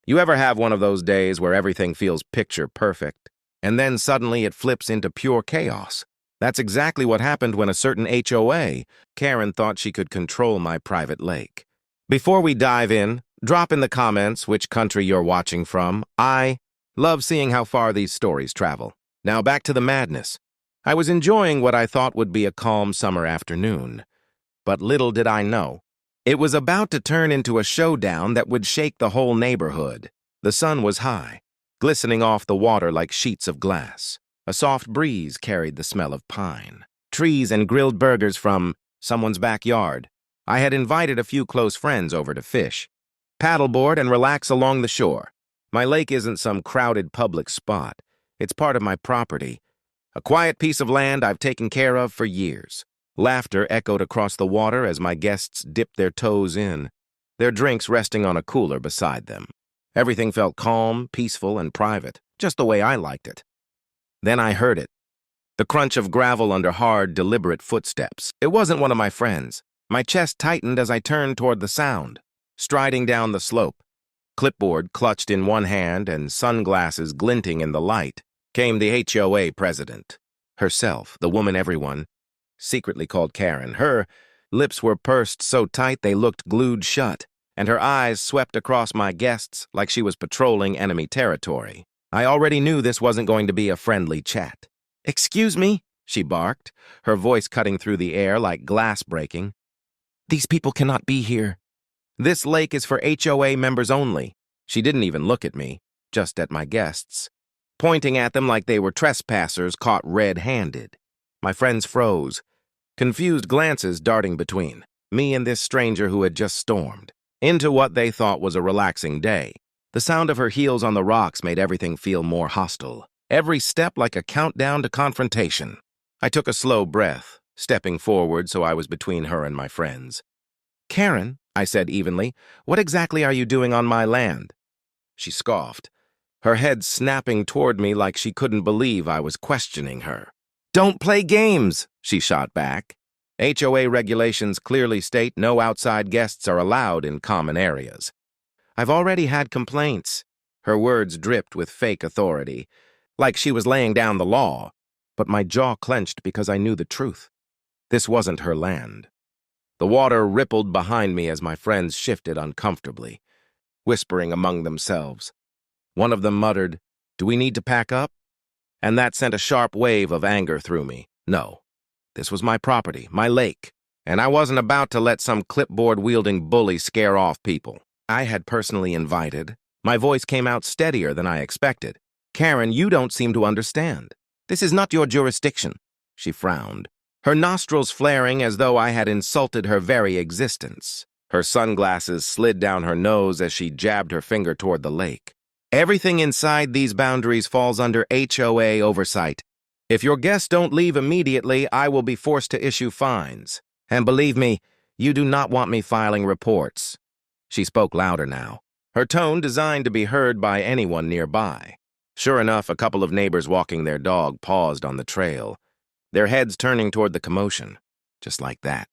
You ever have one of those days where everything feels picture perfect, and then suddenly it flips into pure chaos? That's exactly what happened when a certain HOA, Karen, thought she could control my private lake. Before we dive in, drop in the comments which country you're watching from. I love seeing how far these stories travel. Now back to the madness. I was enjoying what I thought would be a calm summer afternoon. But little did I know, it was about to turn into a showdown that would shake the whole neighborhood. The sun was high, glistening off the water like sheets of glass. A soft breeze carried the smell of pine, trees, and grilled burgers from someone's backyard. I had invited a few close friends over to fish, paddleboard, and relax along the shore. My lake isn't some crowded public spot. It's part of my property, a quiet piece of land I've taken care of for years. Laughter echoed across the water as my guests dipped their toes in, their drinks resting on a cooler beside them. Everything felt calm, peaceful, and private, just the way I liked it. Then I heard it. The crunch of gravel under hard, deliberate footsteps. It wasn't one of my friends. My chest tightened as I turned toward the sound. Striding down the slope, clipboard clutched in one hand and sunglasses glinting in the light, came the HOA president. Herself, the woman everyone secretly called Karen. Her lips were pursed so tight they looked glued shut, and her eyes swept across my guests like she was patrolling enemy territory. I already knew this wasn't going to be a friendly chat. "Excuse me," she barked, her voice cutting through the air like glass breaking. "These people cannot be here. This lake is for HOA members only." She didn't even look at me, just at my guests, pointing at them like they were trespassers caught red-handed. My friends froze, confused glances darting between me and this stranger who had just stormed into what they thought was a relaxing day. The sound of her heels on the rocks made everything feel more hostile, every step like a countdown to confrontation. I took a slow breath, stepping forward so I was between her and my friends. "Karen," I said evenly, "what exactly are you doing on my land?" She scoffed, her head snapping toward me like she couldn't believe I was questioning her. "Don't play games," she shot back. HOA regulations clearly state no outside guests are allowed in common areas. "I've already had complaints." Her words dripped with fake authority, like she was laying down the law, but my jaw clenched because I knew the truth. This wasn't her land. The water rippled behind me as my friends shifted uncomfortably, whispering among themselves. One of them muttered, "Do we need to pack up?" And that sent a sharp wave of anger through me. No, this was my property, my lake, and I wasn't about to let some clipboard-wielding bully scare off people I had personally invited. My voice came out steadier than I expected. "Karen, you don't seem to understand. This is not your jurisdiction." She frowned, her nostrils flaring as though I had insulted her very existence. Her sunglasses slid down her nose as she jabbed her finger toward the lake. "Everything inside these boundaries falls under HOA oversight. If your guests don't leave immediately, I will be forced to issue fines. And believe me, you do not want me filing reports." She spoke louder now, her tone designed to be heard by anyone nearby. Sure enough, a couple of neighbors walking their dog paused on the trail, their heads turning toward the commotion, just like that.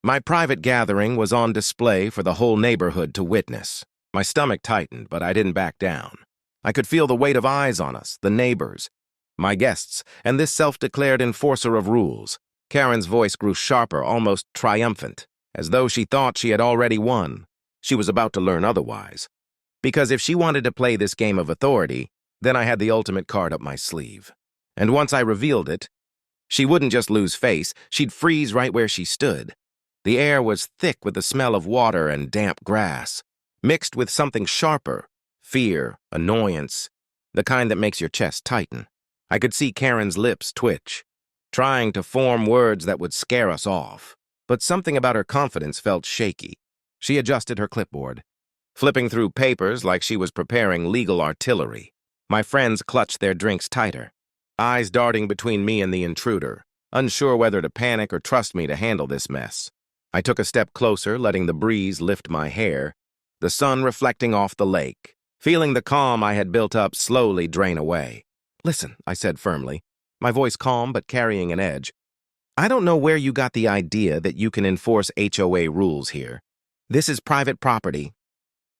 My private gathering was on display for the whole neighborhood to witness. My stomach tightened, but I didn't back down. I could feel the weight of eyes on us, the neighbors, my guests, and this self-declared enforcer of rules. Karen's voice grew sharper, almost triumphant, as though she thought she had already won. She was about to learn otherwise. Because if she wanted to play this game of authority, then I had the ultimate card up my sleeve. And once I revealed it, she wouldn't just lose face, she'd freeze right where she stood. The air was thick with the smell of water and damp grass, mixed with something sharper, fear, annoyance, the kind that makes your chest tighten. I could see Karen's lips twitch, trying to form words that would scare us off. But something about her confidence felt shaky. She adjusted her clipboard, flipping through papers like she was preparing legal artillery. My friends clutched their drinks tighter, eyes darting between me and the intruder, unsure whether to panic or trust me to handle this mess. I took a step closer, letting the breeze lift my hair, the sun reflecting off the lake, feeling the calm I had built up slowly drain away. "Listen," I said firmly, my voice calm but carrying an edge. "I don't know where you got the idea that you can enforce HOA rules here. This is private property."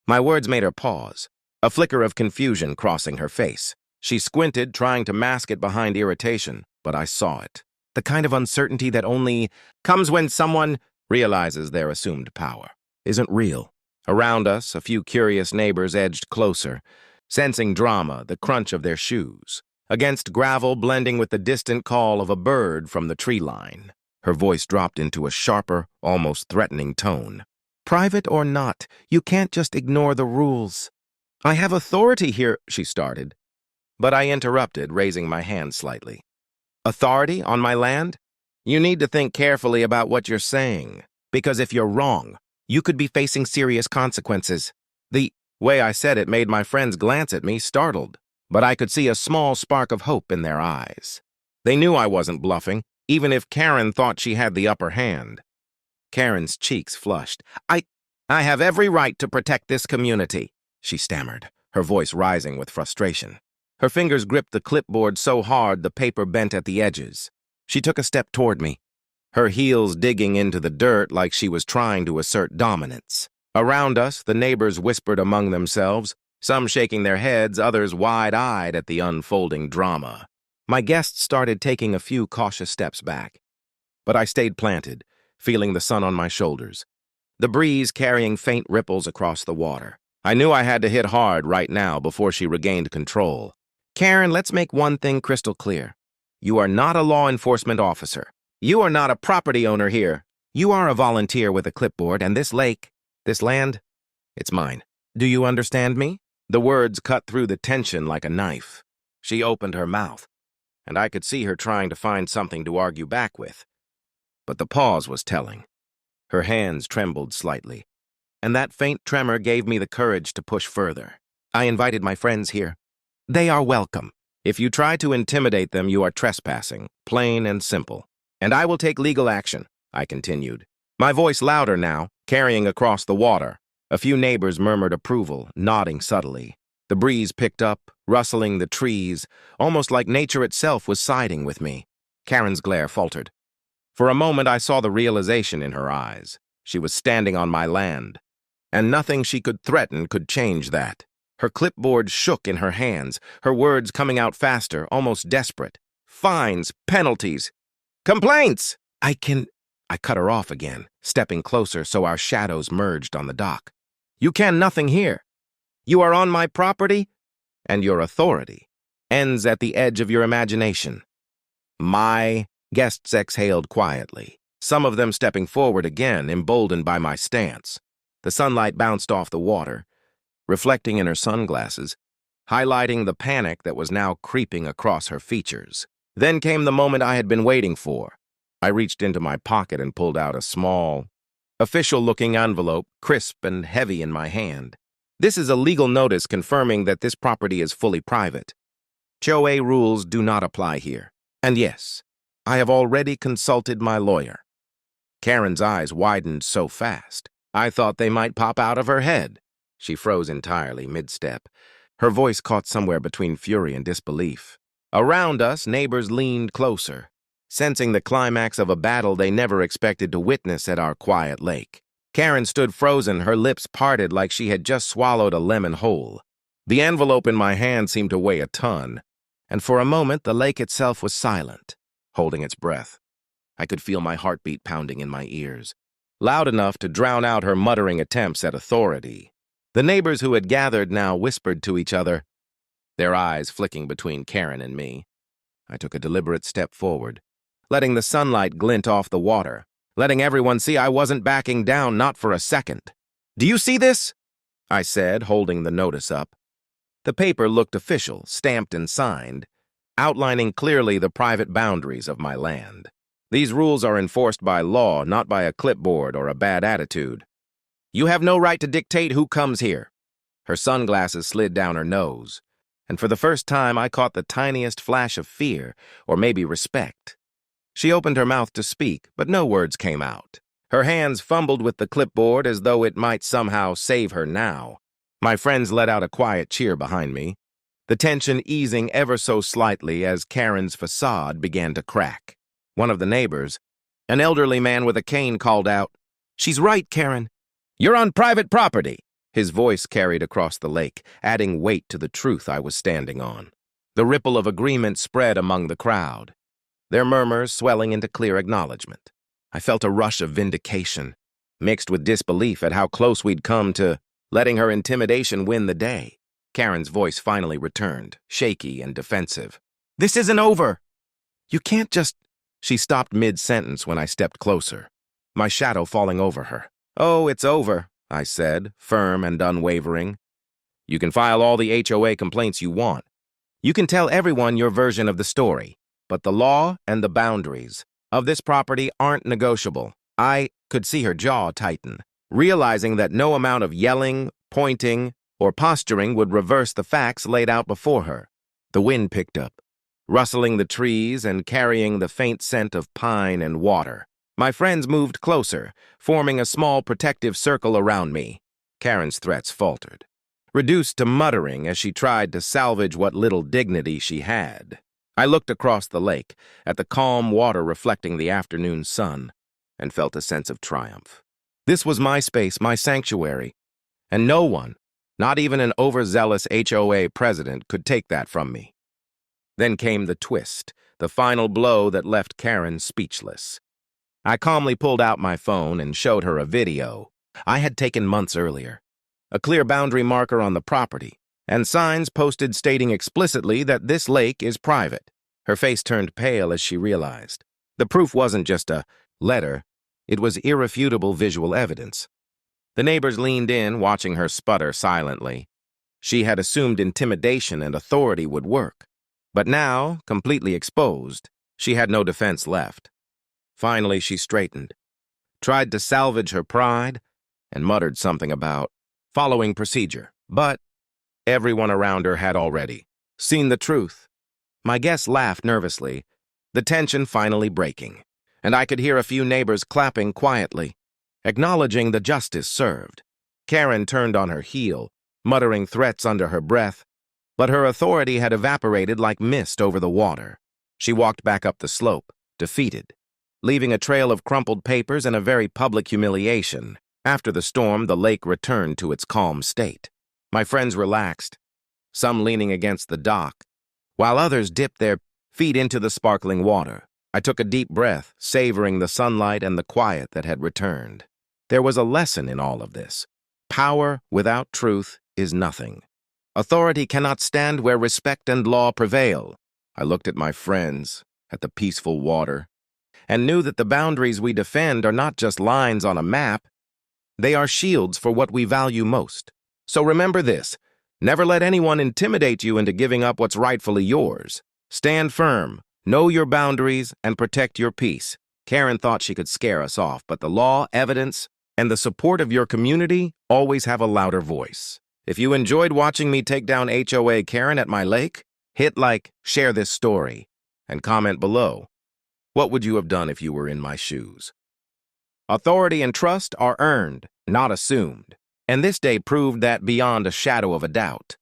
My words made her pause, a flicker of confusion crossing her face. She squinted, trying to mask it behind irritation, but I saw it. The kind of uncertainty that only comes when someone realizes their assumed power isn't real. Around us, a few curious neighbors edged closer, sensing drama, the crunch of their shoes, against gravel blending with the distant call of a bird from the tree line. Her voice dropped into a sharper, almost threatening tone. Private or not, you can't just ignore the rules. I have authority here, she started. But I interrupted, raising my hand slightly. Authority on my land? You need to think carefully about what you're saying, because if you're wrong, you could be facing serious consequences. The way I said it made my friends glance at me, startled, but I could see a small spark of hope in their eyes. They knew I wasn't bluffing, even if Karen thought she had the upper hand. Karen's cheeks flushed. I have every right to protect this community, she stammered, her voice rising with frustration. Her fingers gripped the clipboard so hard the paper bent at the edges. She took a step toward me, her heels digging into the dirt like she was trying to assert dominance. Around us, the neighbors whispered among themselves, some shaking their heads, others wide-eyed at the unfolding drama. My guests started taking a few cautious steps back, but I stayed planted, feeling the sun on my shoulders, the breeze carrying faint ripples across the water. I knew I had to hit hard right now before she regained control. Karen, let's make one thing crystal clear. You are not a law enforcement officer. You are not a property owner here. You are a volunteer with a clipboard, and this lake, this land, it's mine. Do you understand me? The words cut through the tension like a knife. She opened her mouth, and I could see her trying to find something to argue back with. But the pause was telling. Her hands trembled slightly, and that faint tremor gave me the courage to push further. I invited my friends here. They are welcome. If you try to intimidate them, you are trespassing, plain and simple. And I will take legal action, I continued, my voice louder now, carrying across the water. A few neighbors murmured approval, nodding subtly. The breeze picked up, rustling the trees, almost like nature itself was siding with me. Karen's glare faltered. For a moment, I saw the realization in her eyes. She was standing on my land, and nothing she could threaten could change that. Her clipboard shook in her hands, her words coming out faster, almost desperate. Fines, penalties, complaints! I cut her off again, stepping closer so our shadows merged on the dock. You can nothing here. You are on my property, and your authority ends at the edge of your imagination. My guests exhaled quietly, some of them stepping forward again, emboldened by my stance. The sunlight bounced off the water, reflecting in her sunglasses, highlighting the panic that was now creeping across her features. Then came the moment I had been waiting for. I reached into my pocket and pulled out a small, official-looking envelope, crisp and heavy in my hand. This is a legal notice confirming that this property is fully private. HOA rules do not apply here. And yes, I have already consulted my lawyer. Karen's eyes widened so fast, I thought they might pop out of her head. She froze entirely mid-step. Her voice caught somewhere between fury and disbelief. Around us, neighbors leaned closer, sensing the climax of a battle they never expected to witness at our quiet lake. Karen stood frozen, her lips parted like she had just swallowed a lemon whole. The envelope in my hand seemed to weigh a ton, and for a moment the lake itself was silent, holding its breath. I could feel my heartbeat pounding in my ears, loud enough to drown out her muttering attempts at authority. The neighbors who had gathered now whispered to each other, their eyes flicking between Karen and me. I took a deliberate step forward, letting the sunlight glint off the water, letting everyone see I wasn't backing down, not for a second. Do you see this? I said, holding the notice up. The paper looked official, stamped and signed, outlining clearly the private boundaries of my land. These rules are enforced by law, not by a clipboard or a bad attitude. You have no right to dictate who comes here. Her sunglasses slid down her nose, and for the first time I caught the tiniest flash of fear, or maybe respect. She opened her mouth to speak, but no words came out. Her hands fumbled with the clipboard as though it might somehow save her now. My friends let out a quiet cheer behind me, the tension easing ever so slightly as Karen's facade began to crack. One of the neighbors, an elderly man with a cane, called out, "She's right, Karen. You're on private property." His voice carried across the lake, adding weight to the truth I was standing on. The ripple of agreement spread among the crowd, their murmurs swelling into clear acknowledgement. I felt a rush of vindication, mixed with disbelief at how close we'd come to letting her intimidation win the day. Karen's voice finally returned, shaky and defensive. "This isn't over! You can't just—" She stopped mid-sentence when I stepped closer, my shadow falling over her. "Oh, it's over," I said, firm and unwavering. "You can file all the HOA complaints you want. You can tell everyone your version of the story, but the law and the boundaries of this property aren't negotiable." I could see her jaw tighten, realizing that no amount of yelling, pointing, or posturing would reverse the facts laid out before her. The wind picked up, rustling the trees and carrying the faint scent of pine and water. My friends moved closer, forming a small protective circle around me. Karen's threats faltered, reduced to muttering as she tried to salvage what little dignity she had. I looked across the lake, at the calm water reflecting the afternoon sun, and felt a sense of triumph. This was my space, my sanctuary, and no one, not even an overzealous HOA president, could take that from me. Then came the twist, the final blow that left Karen speechless. I calmly pulled out my phone and showed her a video I had taken months earlier, a clear boundary marker on the property, and signs posted stating explicitly that this lake is private. Her face turned pale as she realized. The proof wasn't just a letter, it was irrefutable visual evidence. The neighbors leaned in, watching her sputter silently. She had assumed intimidation and authority would work. But now, completely exposed, she had no defense left. Finally, she straightened, tried to salvage her pride, and muttered something about following procedure. But everyone around her had already seen the truth. My guests laughed nervously, the tension finally breaking, and I could hear a few neighbors clapping quietly, acknowledging the justice served. Karen turned on her heel, muttering threats under her breath, but her authority had evaporated like mist over the water. She walked back up the slope, defeated, leaving a trail of crumpled papers and a very public humiliation. After the storm, the lake returned to its calm state. My friends relaxed, some leaning against the dock, while others dipped their feet into the sparkling water. I took a deep breath, savoring the sunlight and the quiet that had returned. There was a lesson in all of this. Power without truth is nothing. Authority cannot stand where respect and law prevail. I looked at my friends, at the peaceful water, and knew that the boundaries we defend are not just lines on a map. They are shields for what we value most. So remember this: never let anyone intimidate you into giving up what's rightfully yours. Stand firm, know your boundaries, and protect your peace. Karen thought she could scare us off, but the law, evidence, and the support of your community always have a louder voice. If you enjoyed watching me take down HOA Karen at my lake, hit like, share this story, and comment below. What would you have done if you were in my shoes? Authority and trust are earned, not assumed, and this day proved that beyond a shadow of a doubt.